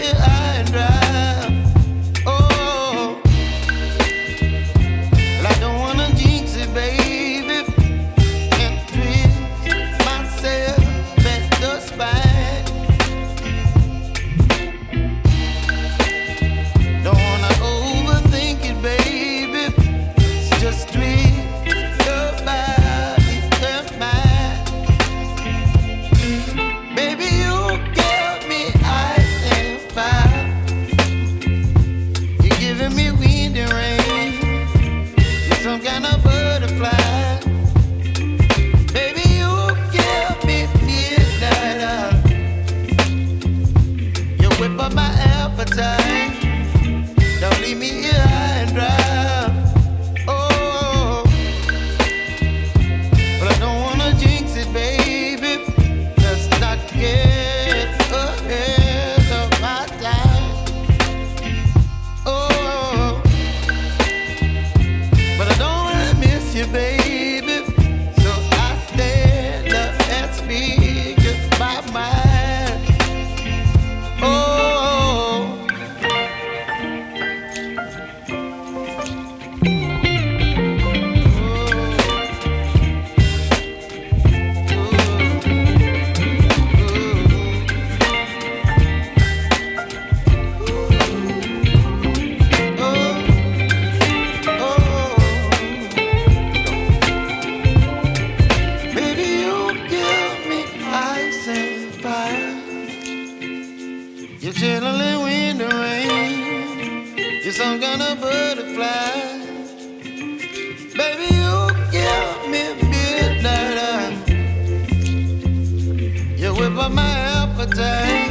here high and dry. Oh, well, I don't wanna jinx it, baby, and twist myself at the spine. Don't wanna overthink it, baby. It's just twist your body and mine. Baby, you give me ice and fire. You're giving me wind and rain. You're some kind of butterfly. Baby, you give me midnight. You whip up my appetite. Don't leave me here high and dry. Oh, but I don't wanna jinx it, baby. Let's not get ahead of my time. Oh, but I don't wanna miss you, baby. So I stand up and speak my mind. Oh. Baby, you give me ice and fire. You're chilling wind and rain. You're some kind of butterfly. Baby, you give me midnight. You whip up my appetite.